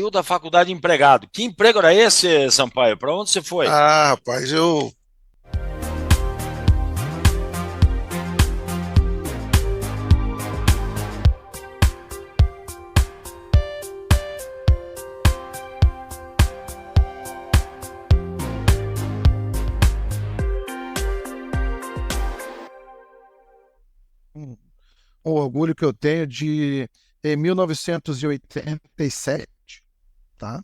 Saiu da faculdade empregado. Que emprego era esse, Sampaio? Para onde você foi? Rapaz, eu. Um, um orgulho que eu tenho de, em 1987, tá?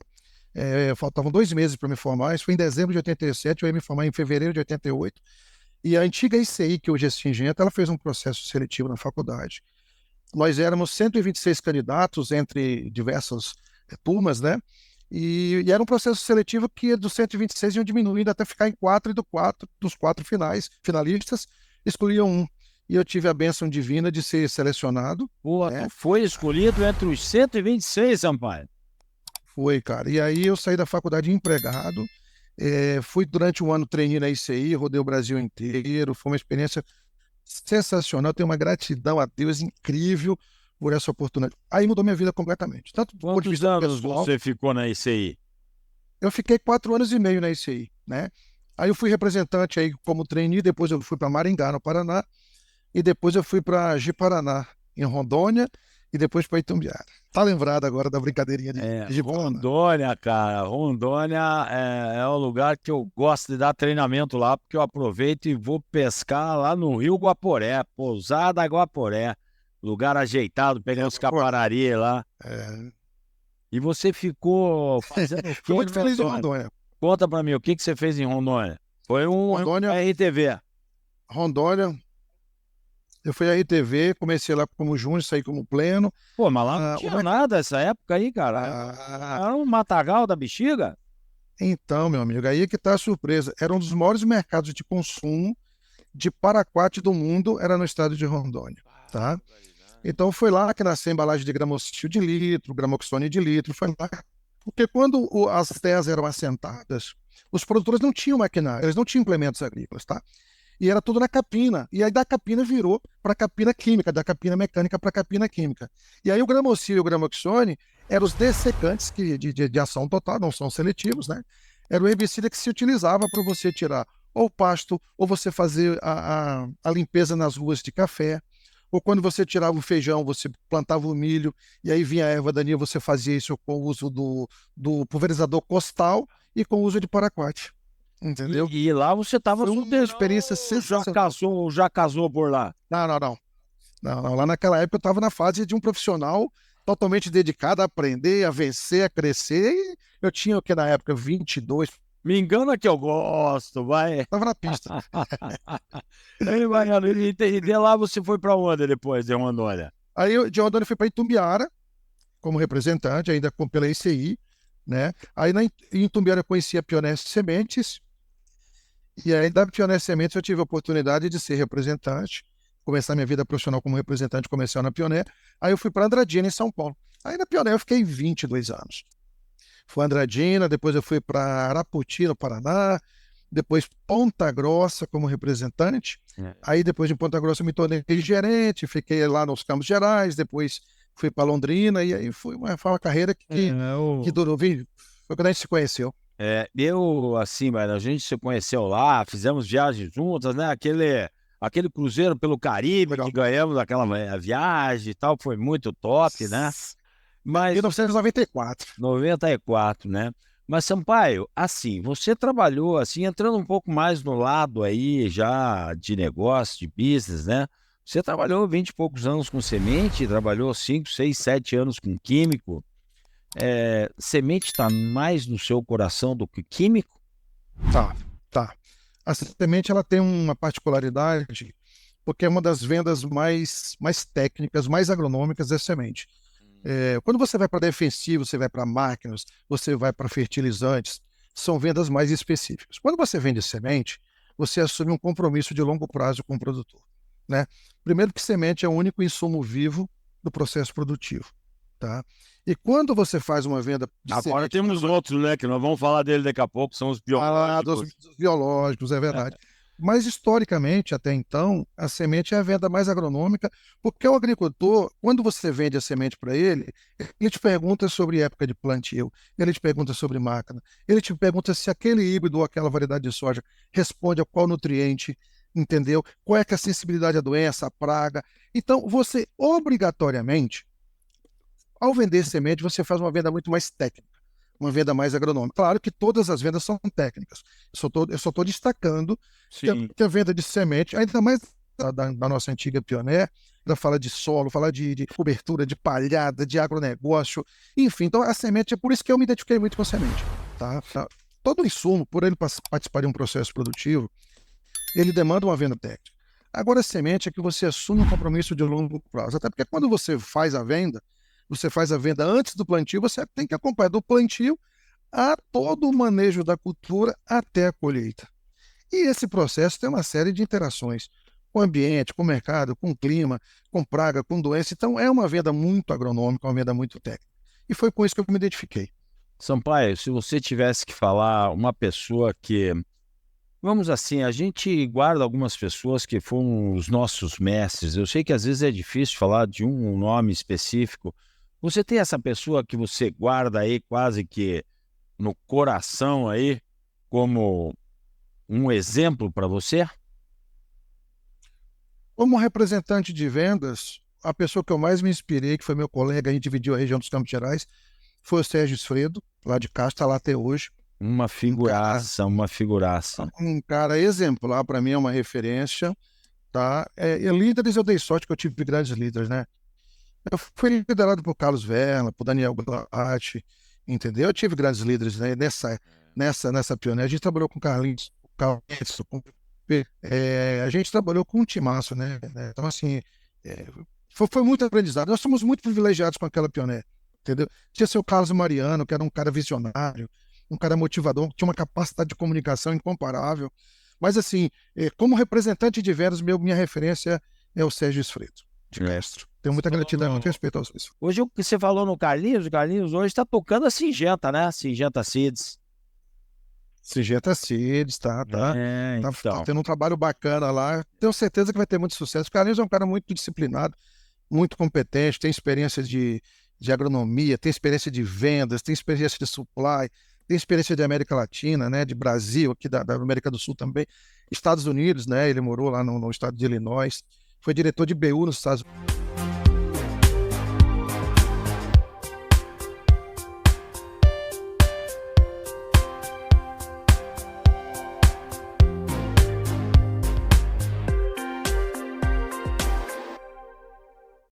Faltavam 2 meses para me formar, isso foi em dezembro de 87, eu ia me formar em fevereiro de 88. E a antiga ICI, que hoje é Singenta, ela fez um processo seletivo na faculdade. Nós éramos 126 candidatos entre diversas turmas, né? E era um processo seletivo que dos 126 iam diminuindo até ficar em quatro, e dos quatro finalistas, escolhiam um. E eu tive a bênção divina de ser selecionado, Pô, tu né? foi escolhido entre os 126, Sampaio. Foi, cara. E aí eu saí da faculdade empregado, fui durante um ano trainee na ICI, rodei o Brasil inteiro, foi uma experiência sensacional, tenho uma gratidão a Deus incrível por essa oportunidade. Aí mudou minha vida completamente, tanto do ponto de Quantos vista anos pessoal. você ficou na ICI? Eu fiquei 4 anos e meio na ICI, né? Aí eu fui representante aí como trainee, depois eu fui para Maringá, no Paraná, e depois eu fui para Ji-Paraná, em Rondônia, e depois para Itumbiara. Tá lembrado agora da brincadeirinha de Ji-Paraná? Rondônia, cara. Rondônia é um lugar que eu gosto de dar treinamento lá, porque eu aproveito e vou pescar lá no Rio Guaporé, Pousada Guaporé. Lugar ajeitado, pegar uns Pô, caparari lá. é, E você ficou fazendo o fui quê em muito feliz em Rondônia? Rondônia. Conta pra mim, o que que você fez em Rondônia? Foi um Rondônia, RTV. Rondônia, eu fui à RTV, comecei lá como júnior, saí como pleno. Pô, mas lá não Ah, o tinha merc- nada essa época aí, cara. ah, Era um matagal da bexiga. então, meu amigo, aí é que está a surpresa. Era um dos maiores mercados de consumo de paraquat do mundo, era no estado de Rondônia, tá? Então foi lá que nasceu a embalagem de Gramoxil de litro, Gramoxone de litro, foi lá. Porque quando as terras eram assentadas, os produtores não tinham maquinário, eles não tinham implementos agrícolas, tá? E era tudo na capina. E aí da capina virou para capina química, da capina mecânica para capina química. E aí o Gramocil e o Gramoxone eram os dessecantes de ação total, não são seletivos, né? Era o herbicida que se utilizava para você tirar ou pasto, ou você fazer a limpeza nas ruas de café, ou quando você tirava o feijão, você plantava o milho, e aí vinha a erva daninha, você fazia isso com o uso do pulverizador costal e com o uso de paraquat. Entendeu? E lá você tava Foi uma solteirão, experiência ou sensacional. já casou por lá. Não, não, não. Não, não. Lá naquela época eu estava na fase de um profissional totalmente dedicado a aprender, a vencer, a crescer. E eu tinha o que na época? 22, Me engana que eu gosto, vai. estava na pista. Ei, Mariano, e de lá você foi pra onde depois de Rondônia? Aí eu, de Rondônia, fui para Itumbiara como representante, ainda pela ICI, né? Aí em Itumbiara eu conheci a Pioneer Sementes, e aí da Pioneer Sementes eu tive a oportunidade de ser representante, começar minha vida profissional como representante comercial na Pioneer. Aí eu fui para Andradina, em São Paulo. Aí na Pioneer eu fiquei 22 anos. Fui Andradina, depois eu fui para Arapoti, no Paraná, depois Ponta Grossa como representante. Aí depois de Ponta Grossa eu me tornei gerente, fiquei lá nos Campos Gerais, depois fui para Londrina, e aí foi uma carreira que Eu, durou, foi quando a gente se conheceu. assim, mas a gente se conheceu lá, fizemos viagens juntas, né? Aquele cruzeiro pelo Caribe que Legal. ganhamos aquela viagem e tal, foi muito top, né? Mas 1994. 94, né? Mas Sampaio, assim, você trabalhou assim, entrando um pouco mais no lado aí já de negócio, de business, né? Você trabalhou 20 e poucos anos com semente, trabalhou 5, 6, 7 anos com químico. Semente está mais no seu coração do que químico? Tá, tá. A semente ela tem uma particularidade, porque é uma das vendas mais técnicas, mais agronômicas da semente. Quando você vai para defensivo, você vai para máquinas, você vai para fertilizantes, são vendas mais específicas. Quando você vende semente, você assume um compromisso de longo prazo com o produtor, né? Primeiro que semente é o único insumo vivo do processo produtivo, tá? E quando você faz uma venda de Agora semente temos outros, né? Que nós vamos falar dele daqui a pouco, são os dos biológicos. biológicos, é verdade. Mas historicamente, até então, a semente é a venda mais agronômica, porque o agricultor, quando você vende a semente para ele te pergunta sobre época de plantio, ele te pergunta sobre máquina, ele te pergunta se aquele híbrido ou aquela variedade de soja responde a qual nutriente, entendeu? Qual é que é a sensibilidade à doença, à praga. Então, você obrigatoriamente, ao vender semente, você faz uma venda muito mais técnica, uma venda mais agronômica. Claro que todas as vendas são técnicas. Eu só estou destacando Sim. que a venda de semente, ainda mais da nossa antiga Pioneer, ela fala de solo, fala de cobertura, de palhada, de agronegócio, enfim. Então, a semente, é por isso que eu me identifiquei muito com a semente. Tá? Todo insumo, por ele participar de um processo produtivo, ele demanda uma venda técnica. Agora, a semente é que você assume um compromisso de longo prazo. Até porque quando você faz a venda antes do plantio, você tem que acompanhar do plantio a todo o manejo da cultura até a colheita. E esse processo tem uma série de interações com o ambiente, com o mercado, com o clima, com praga, com doença. Então, é uma venda muito agronômica, uma venda muito técnica. E foi com isso que eu me identifiquei. Sampaio, se você tivesse que falar uma pessoa que, vamos assim, a gente guarda algumas pessoas que foram os nossos mestres. Eu sei que às vezes é difícil falar de um nome específico. Você tem essa pessoa que você guarda aí quase que no coração aí como um exemplo para você? Como representante de vendas, a pessoa que eu mais me inspirei, que foi meu colega, a gente dividiu a região dos Campos Gerais, foi o Sérgio Esfredo, lá de cá, está lá até hoje. Uma Um cara, figuraça, uma figuraça. um cara exemplar, para mim é uma referência, tá? E líderes, eu dei sorte que eu tive grandes líderes, né? Eu fui liderado por Carlos Verla, por Daniel Galati, entendeu? Eu tive grandes líderes, né, nessa pioneira. A gente trabalhou com Carlinhos, a gente trabalhou com um timaço, né? Então, assim, foi muito aprendizado. Nós somos muito privilegiados com aquela pioneira, entendeu? Tinha seu Carlos Mariano, que era um cara visionário, um cara motivador, que tinha uma capacidade de comunicação incomparável. Mas, assim, como representante de vendas, minha referência é o Sérgio Esfredo, de É. Castro. Tenho muita gratidão, muito respeito aos dois. Hoje o que você falou no Carlinhos, o Carlinhos hoje está tocando a Singenta, né? Singenta Seeds. Singenta Seeds, tá Então. tendo um trabalho bacana lá. Tenho certeza que vai ter muito sucesso. O Carlinhos é um cara muito disciplinado, muito competente, tem experiência de agronomia, tem experiência de vendas, tem experiência de supply, tem experiência de América Latina, né, de Brasil, aqui da América do Sul também, Estados Unidos, né, ele morou lá no estado de Illinois, foi diretor de BU nos Estados Unidos.